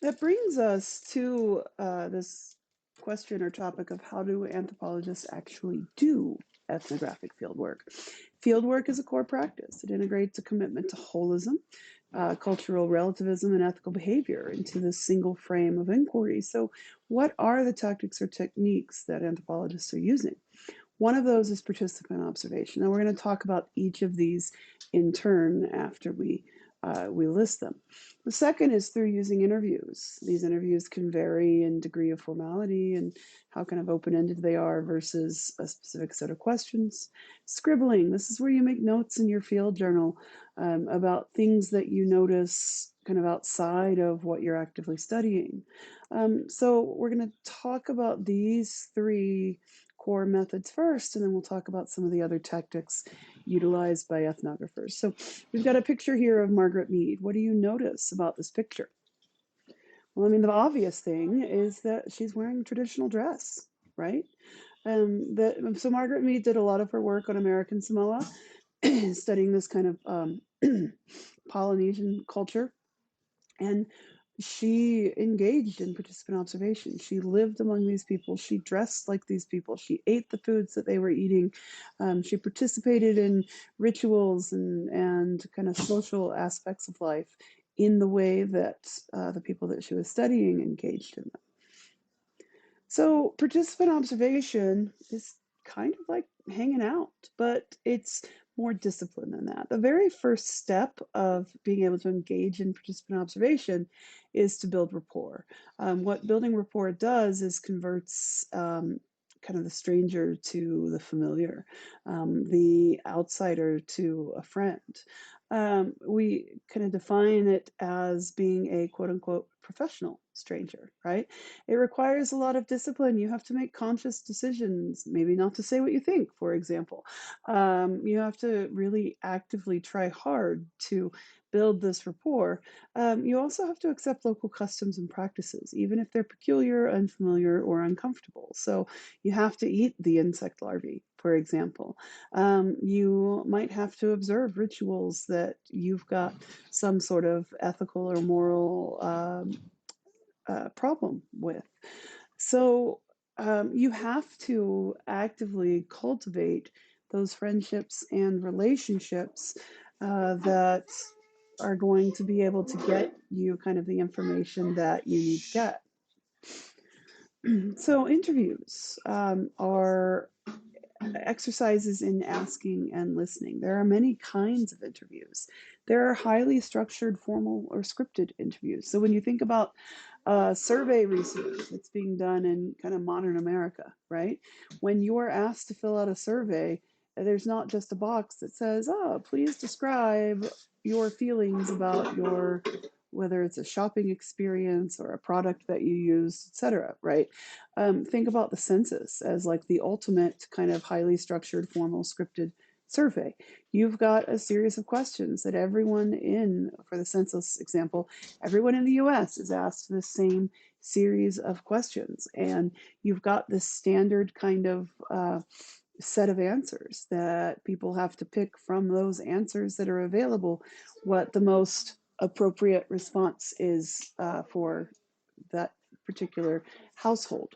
That brings us to this question or topic of how do anthropologists actually do ethnographic fieldwork. Fieldwork is a core practice. It integrates a commitment to holism, cultural relativism, and ethical behavior into this single frame of inquiry. So, what are the tactics or techniques that anthropologists are using? One of those is participant observation. Now, we're going to talk about each of these in turn after we list them. The second is through using interviews. These interviews can vary in degree of formality and how kind of open-ended they are versus a specific set of questions. Scribbling. This is where you make notes in your field journal about things that you notice kind of outside of what you're actively studying. So we're going to talk about these three core methods first, and then we'll talk about some of the other tactics utilized by ethnographers. So we've got a picture here of Margaret Mead. What do you notice about this picture? Well, I mean, the obvious thing is that she's wearing a traditional dress, right? So Margaret Mead did a lot of her work on American Samoa, studying this kind of Polynesian culture. And she engaged in participant observation. She lived among these people. She dressed like these people. She ate the foods that they were eating. She participated in rituals and kind of social aspects of life in the way that the people that she was studying engaged in them. So participant observation is kind of like hanging out, but it's more discipline than that. The very first step of being able to engage in participant observation is to build rapport. What building rapport does is converts kind of the stranger to the familiar, the outsider to a friend. We kind of define it as being a quote unquote professional stranger, right? It requires a lot of discipline. You have to make conscious decisions, maybe not to say what you think, for example. You have to really actively try hard to build this rapport. You also have to accept local customs and practices, even if they're peculiar, unfamiliar, or uncomfortable. So you have to eat the insect larvae, for example. You might have to observe rituals that you've got some sort of ethical or moral problem with. So you have to actively cultivate those friendships and relationships that are going to be able to get you kind of the information that you need to get. So interviews are exercises in asking and listening. There are many kinds of interviews. There are highly structured, formal, or scripted interviews. So when you think about survey research that's being done in kind of modern America, right? When you are asked to fill out a survey, there's not just a box that says, oh, please describe your feelings about your whether it's a shopping experience or a product that you use, etc. Right? Think about the census as like the ultimate kind of highly structured, formal, scripted survey. You've got a series of questions that everyone in, for the census example, everyone in the US is asked the same series of questions. And you've got this standard kind of set of answers that people have to pick from those answers that are available what the most appropriate response is for that particular household.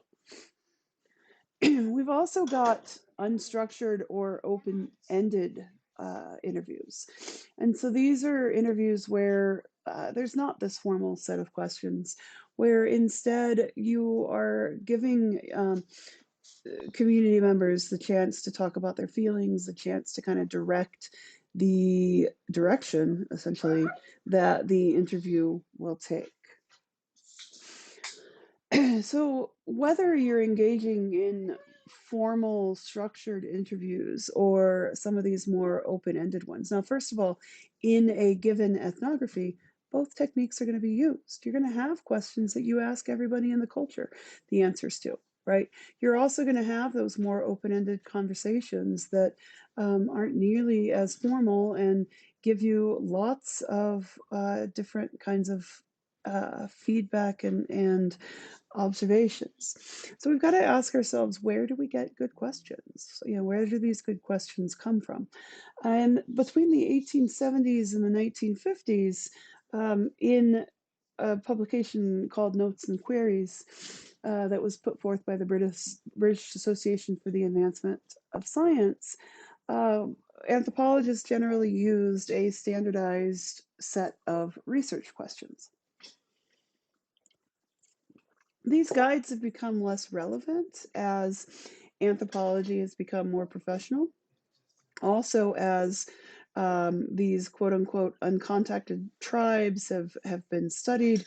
We've also got unstructured or open-ended interviews. And so these are interviews where there's not this formal set of questions, where instead you are giving community members the chance to talk about their feelings, the chance to kind of direct the direction, essentially, that the interview will take. So, whether you're engaging in formal, structured interviews or some of these more open ended ones, now, first of all, in a given ethnography, both techniques are going to be used. You're going to have questions that you ask everybody in the culture the answers to, right? You're also going to have those more open ended conversations that aren't nearly as formal and give you lots of different kinds of feedback and observations. So we've got to ask ourselves, where do we get good questions? Where do these good questions come from? And between the 1870s and the 1950s, in a publication called Notes and Queries that was put forth by the British Association for the Advancement of Science. Anthropologists generally used a standardized set of research questions. These guides have become less relevant as anthropology has become more professional. Also, as these quote unquote uncontacted tribes have been studied,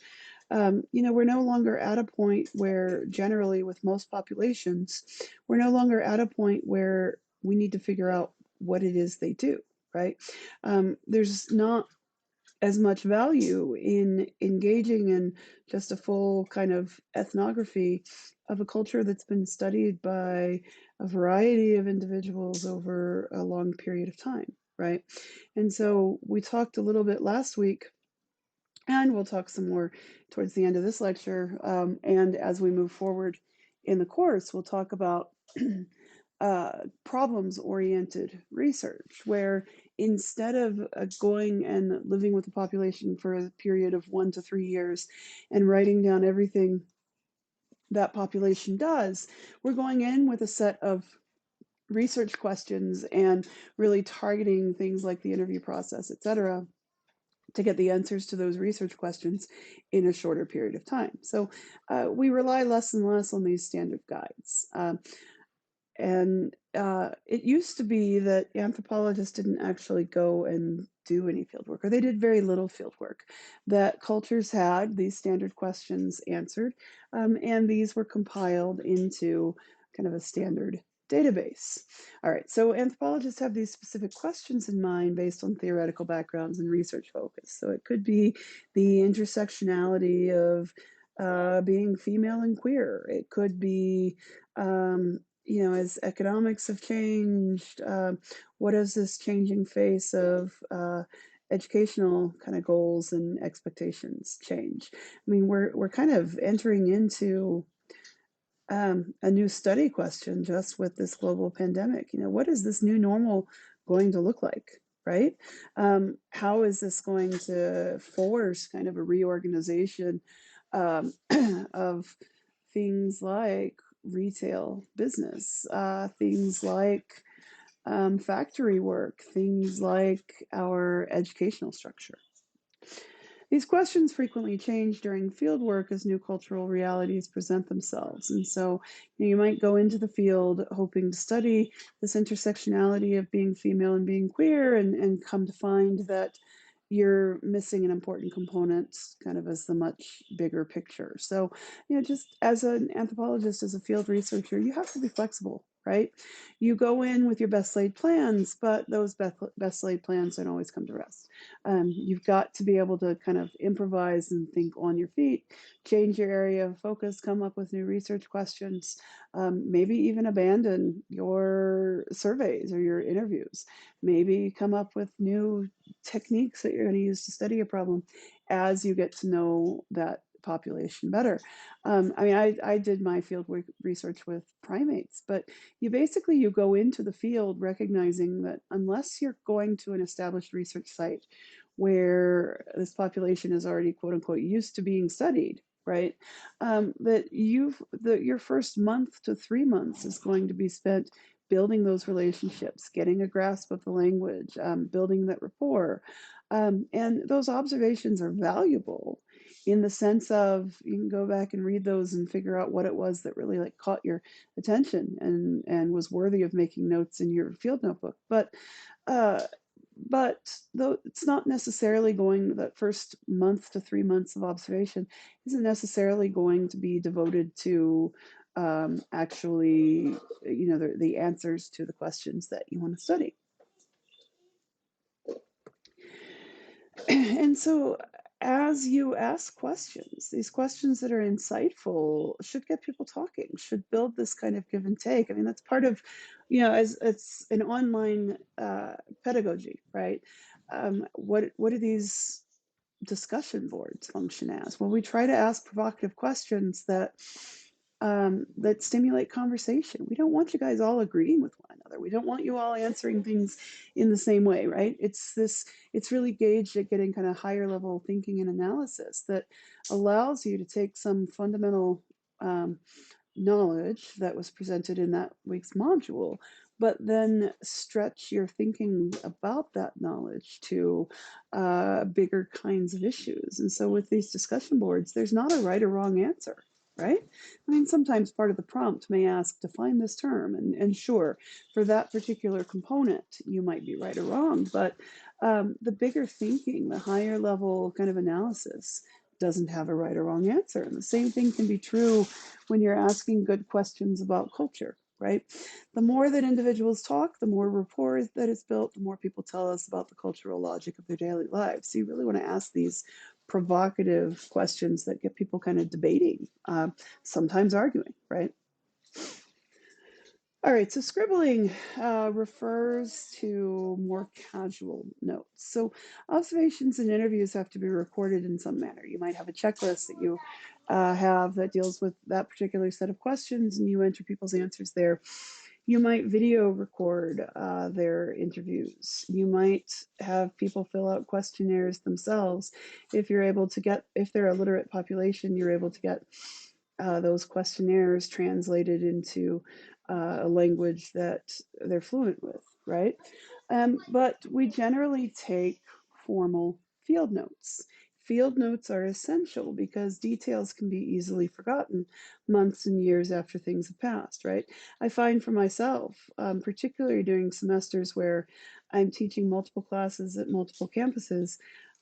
we're no longer at a point where, generally, with most populations, we're no longer at a point where we need to figure out what it is they do, right? There's not as much value in engaging in just a full kind of ethnography of a culture that's been studied by a variety of individuals over a long period of time, right? And so we talked a little bit last week, and we'll talk some more towards the end of this lecture. And as we move forward in the course, we'll talk about problems-oriented research, where instead of going and living with the population for a period of 1 to 3 years and writing down everything that population does, we're going in with a set of research questions and really targeting things like the interview process, et cetera, to get the answers to those research questions in a shorter period of time. So we rely less and less on these standard guides. And it used to be that anthropologists didn't actually go and do any field work, or they did very little field work, that cultures had these standard questions answered, and these were compiled into kind of a standard database. All right, so anthropologists have these specific questions in mind based on theoretical backgrounds and research focus. So it could be the intersectionality of being female and queer. It could be as economics have changed, what does this changing face of educational kind of goals and expectations change? I mean, we're kind of entering into a new study question just with this global pandemic. What is this new normal going to look like, right? How is this going to force kind of a reorganization of things like retail business, things like factory work, things like our educational structure? These questions frequently change during field work as new cultural realities present themselves. And so you might go into the field hoping to study this intersectionality of being female and being queer, and come to find that you're missing an important component kind of as the much bigger picture. So, just as an anthropologist, as a field researcher, you have to be flexible, right? You go in with your best laid plans, but those best laid plans don't always come to rest. You've got to be able to kind of improvise and think on your feet, change your area of focus, come up with new research questions, maybe even abandon your surveys or your interviews, maybe come up with new techniques that you're going to use to study a problem as you get to know that population better. I did my field research with primates, but you go into the field recognizing that unless you're going to an established research site where this population is already quote unquote used to being studied, right? Your first month to 3 months is going to be spent building those relationships, getting a grasp of the language, building that rapport. And those observations are valuable in the sense of you can go back and read those and figure out what it was that really like caught your attention and was worthy of making notes in your field notebook. Uh, but though it's not necessarily going, that first month to 3 months of observation isn't necessarily going to be devoted to actually, the answers to the questions that you want to study. And so as you ask questions, these questions that are insightful should get people talking, should build this kind of give and take. I mean, that's part of, as it's an online pedagogy, right? What do these discussion boards function as? Well, we try to ask provocative questions that that stimulate conversation. We don't want you guys all agreeing with one another. We don't want you all answering things in the same way, right? It's really gauged at getting kind of higher level thinking and analysis that allows you to take some fundamental um, knowledge that was presented in that week's module, but then stretch your thinking about that knowledge to bigger kinds of issues. And so with these discussion boards, there's not a right or wrong answer, right? I mean, sometimes part of the prompt may ask, define this term, and sure, for that particular component, you might be right or wrong, but the bigger thinking, the higher level kind of analysis doesn't have a right or wrong answer. And the same thing can be true when you're asking good questions about culture, right? The more that individuals talk, the more rapport that is built, the more people tell us about the cultural logic of their daily lives. So you really want to ask these provocative questions that get people kind of debating, sometimes arguing, right? All right, so scribbling refers to more casual notes. So observations and interviews have to be recorded in some manner. You might have a checklist that you have that deals with that particular set of questions, and you enter people's answers there. You might video record their interviews. You might have people fill out questionnaires themselves. If they're a literate population, you're able to get those questionnaires translated into a language that they're fluent with, right? But we generally take formal field notes. Field notes are essential because details can be easily forgotten months and years after things have passed, right? I find for myself, particularly during semesters where I'm teaching multiple classes at multiple campuses,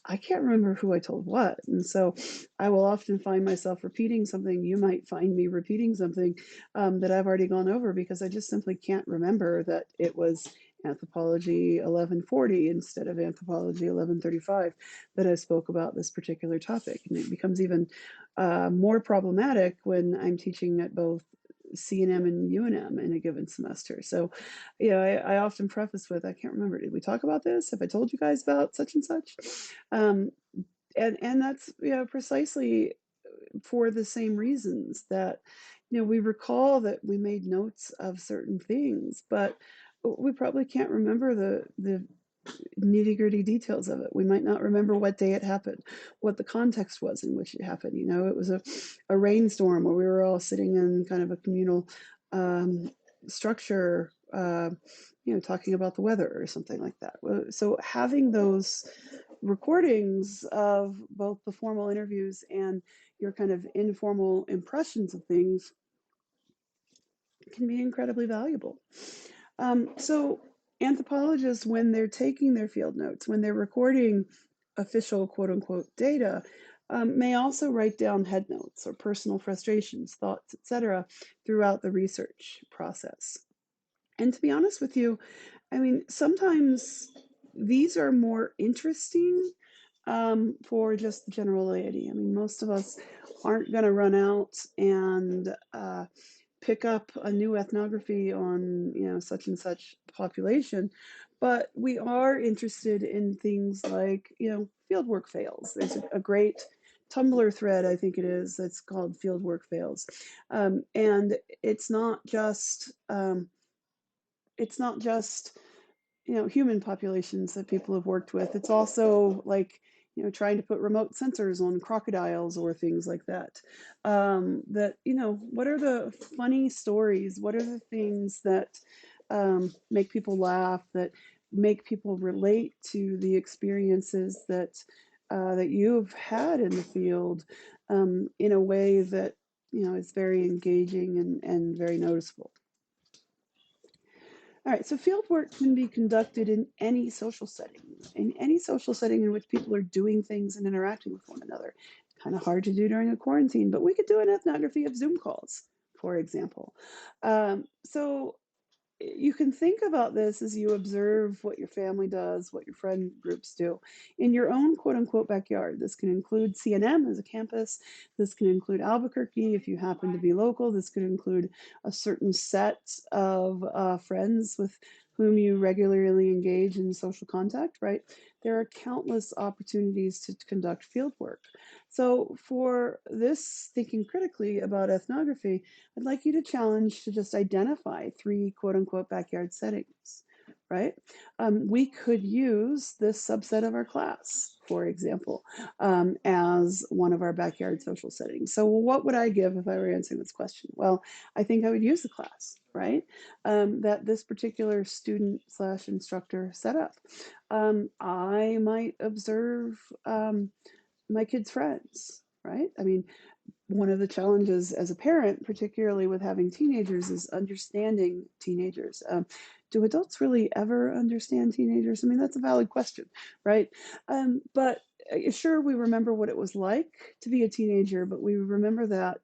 I can't remember who I told what. And so I will often find myself repeating something. You might find me repeating something that I've already gone over because I just simply can't remember that it was Anthropology 1140 instead of Anthropology 1135 that I spoke about this particular topic. And it becomes even more problematic when I'm teaching at both C&M and UNM in a given semester. So, I often preface with, I can't remember, did we talk about this? Have I told you guys about such and such? Um, and that's precisely for the same reasons that we recall that we made notes of certain things, but we probably can't remember the nitty gritty details of it. We might not remember what day it happened, what the context was in which it happened. It was a rainstorm where we were all sitting in kind of a communal structure, talking about the weather or something like that. So having those recordings of both the formal interviews and your kind of informal impressions of things can be incredibly valuable. So anthropologists, when they're taking their field notes, when they're recording official quote unquote data, may also write down head notes or personal frustrations, thoughts, etc., throughout the research process. And to be honest with you, I mean, sometimes these are more interesting for just the general laity. I mean, most of us aren't going to run out and pick up a new ethnography on such and such population, but we are interested in things like fieldwork fails. There's a great Tumblr thread, I think it is, that's called Fieldwork Fails, and it's not just human populations that people have worked with. It's also like trying to put remote sensors on crocodiles or things like that. What are the funny stories? What are the things that make people laugh, that make people relate to the experiences that you've had in the field in a way that is very engaging and very noticeable. All right, so field work can be conducted in any social setting in which people are doing things and interacting with one another. Kind of hard to do during a quarantine, but we could do an ethnography of Zoom calls, for example. So you can think about this as you observe what your family does, what your friend groups do in your own quote unquote backyard. This can include C&M as a campus. This can include Albuquerque if you happen to be local. This could include a certain set of friends with whom you regularly engage in social contact, right? There are countless opportunities to conduct field work. So for this thinking critically about ethnography, I'd like you to challenge to just identify 3 quote unquote backyard settings, right? We could use this subset of our class, for example, as one of our backyard social settings. So what would I give if I were answering this question? Well, I think I would use the class, right? That this particular student slash instructor set up. I might observe my kids' friends, right? I mean, one of the challenges as a parent, particularly with having teenagers, is understanding teenagers. Do adults really ever understand teenagers? I mean, that's a valid question, right? But sure, we remember what it was like to be a teenager, but we remember that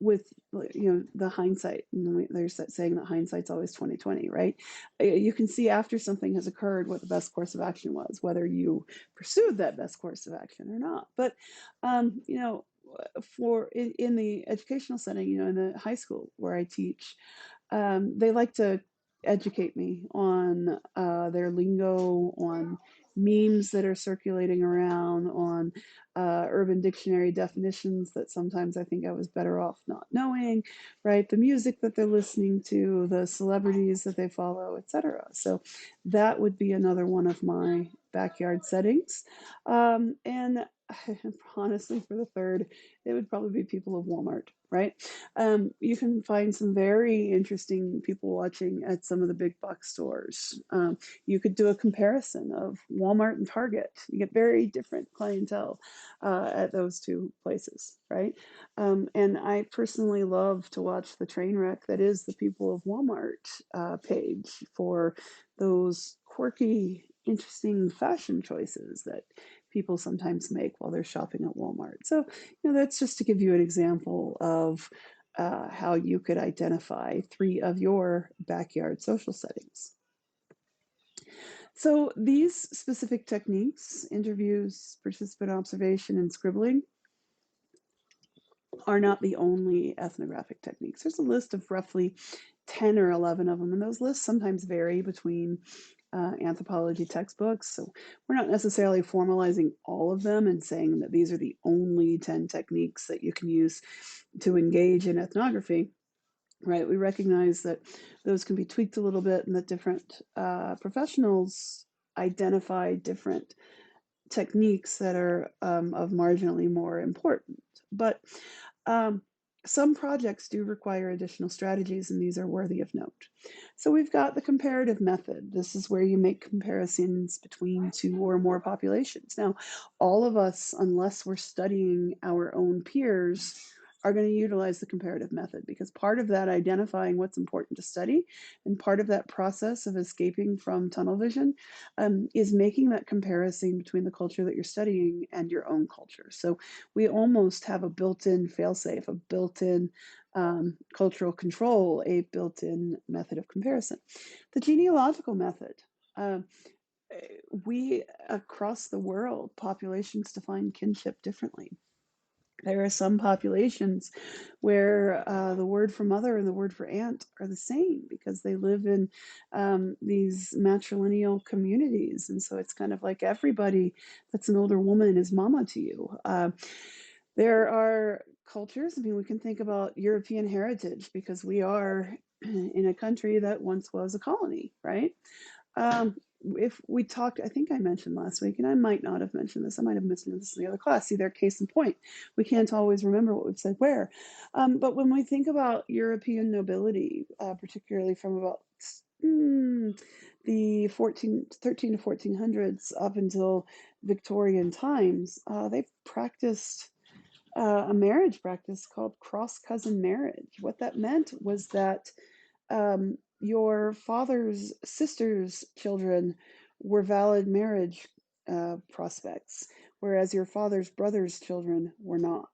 with the hindsight. And there's that saying that hindsight's always 2020, right? You can see after something has occurred what the best course of action was, whether you pursued that best course of action or not. But you know, for in the educational setting, in the high school where I teach, they like to educate me on their lingo, on memes that are circulating around, on Urban Dictionary definitions that sometimes I think I was better off not knowing, right? The music that they're listening to, the celebrities that they follow, etc. So that would be another one of my backyard settings. And honestly, for the third, it would probably be people of Walmart, right? You can find some very interesting people watching at some of the big box stores. You could do a comparison of Walmart and Target. You get very different clientele at those two places, right? And I personally love to watch the train wreck that is the People of Walmart page for those quirky, interesting fashion choices that people sometimes make while they're shopping at Walmart. So, that's just to give you an example of how you could identify 3 of your backyard social settings. So these specific techniques, interviews, participant observation, and scribbling, are not the only ethnographic techniques. There's a list of roughly 10 or 11 of them, and those lists sometimes vary between anthropology textbooks. So we're not necessarily formalizing all of them and saying that these are the only 10 techniques that you can use to engage in ethnography, right? We recognize that those can be tweaked a little bit and that different professionals identify different techniques that are of marginally more important. But some projects do require additional strategies, and these are worthy of note. So we've got the comparative method. This is where you make comparisons between 2 or more populations. Now, all of us, unless we're studying our own peers, are going to utilize the comparative method, because part of that identifying what's important to study and part of that process of escaping from tunnel vision is making that comparison between the culture that you're studying and your own culture. So we almost have a built-in failsafe, a built-in cultural control, a built-in method of comparison. The genealogical method. We, across the world, populations define kinship differently. There are some populations where the word for mother and the word for aunt are the same because they live in these matrilineal communities. And so it's kind of like everybody that's an older woman is mama to you. There are cultures, I mean, we can think about European heritage because we are in a country that once was a colony, right? If we talked, I think I mentioned last week, and I might not have mentioned this, I might have mentioned this in the other class, see, their case in point. We can't always remember what we've said where. But when we think about European nobility, particularly from about the 13 to 1400s up until Victorian times, they practiced a marriage practice called cross cousin marriage. What that meant was that your father's sister's children were valid marriage prospects, whereas your father's brother's children were not.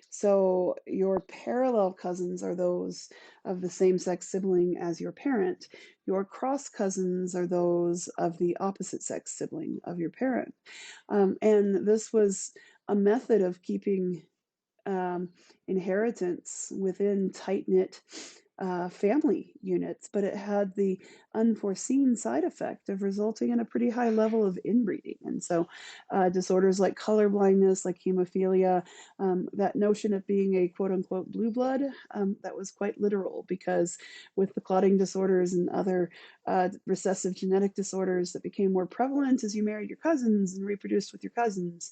So your parallel cousins are those of the same sex sibling as your parent. Your cross cousins are those of the opposite sex sibling of your parent. And this was a method of keeping inheritance within tight knit family units, but it had the unforeseen side effect of resulting in a pretty high level of inbreeding. And so, disorders like color blindness, like hemophilia, that notion of being a quote unquote blue blood, that was quite literal because with the clotting disorders and other recessive genetic disorders that became more prevalent as you married your cousins and reproduced with your cousins,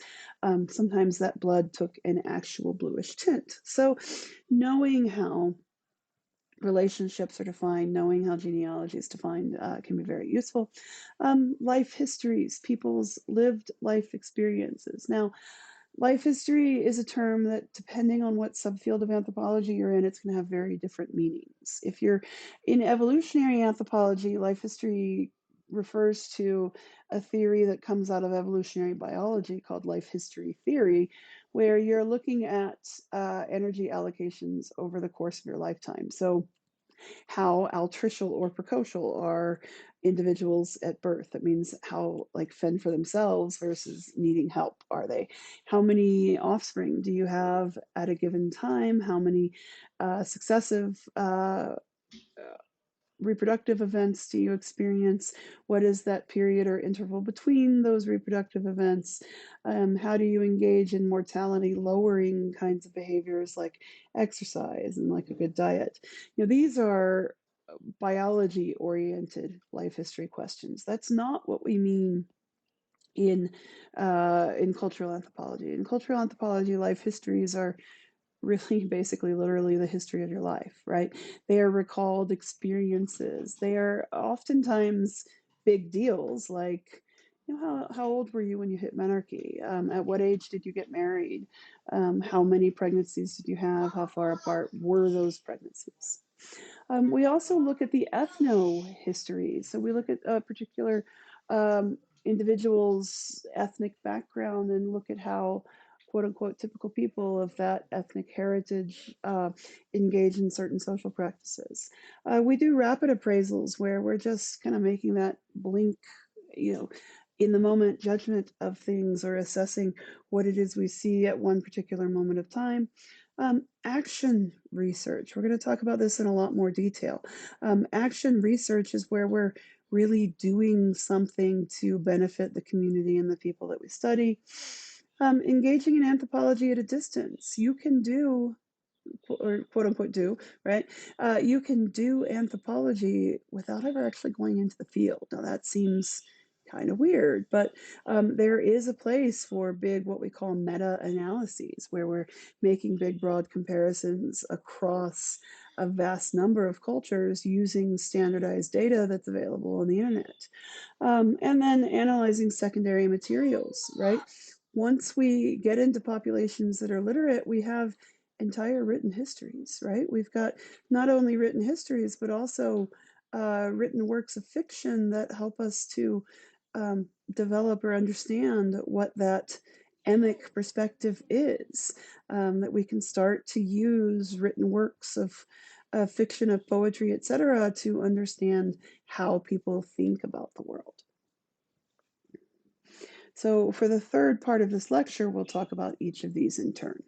sometimes that blood took an actual bluish tint. So, knowing how relationships are defined, knowing how genealogy is defined can be very useful. Life histories, people's lived life experiences. Now, life history is a term that, depending on what subfield of anthropology you're in, it's going to have very different meanings. If you're in evolutionary anthropology, life history refers to a theory that comes out of evolutionary biology called life history theory, where you're looking at energy allocations over the course of your lifetime. So, how altricial or precocial are individuals at birth? That means how like fend for themselves versus needing help are they? How many offspring do you have at a given time? How many successive reproductive events do you experience? What is that period or interval between those reproductive events? How do you engage in mortality lowering kinds of behaviors like exercise and like a good diet? These are biology oriented life history questions. That's not what we mean in cultural anthropology. In cultural anthropology, life histories are really basically literally the history of your life, right? They are recalled experiences. They are oftentimes big deals like, how old were you when you hit menarche? At what age did you get married? How many pregnancies did you have? How far apart were those pregnancies? We also look at the ethno-history. So we look at a particular individual's ethnic background and look at how quote unquote typical people of that ethnic heritage engage in certain social practices. We do rapid appraisals where we're just kind of making that blink, you know, in the moment judgment of things or assessing what it is we see at one particular moment of time. Action research. We're going to talk about this in a lot more detail. Action research is where we're really doing something to benefit the community and the people that we study. Engaging in anthropology at a distance. You can do, or quote unquote do, right? You can do anthropology without ever actually going into the field. Now that seems kind of weird, but there is a place for big, what we call meta-analyses, where we're making big, broad comparisons across a vast number of cultures using standardized data that's available on the internet. And then analyzing secondary materials, right? Once we get into populations that are literate, we have entire written histories, right? We've got not only written histories, but also written works of fiction that help us to develop or understand what that emic perspective is, that we can start to use written works of fiction, of poetry, etc., to understand how people think about the world. So for the third part of this lecture, we'll talk about each of these in turn.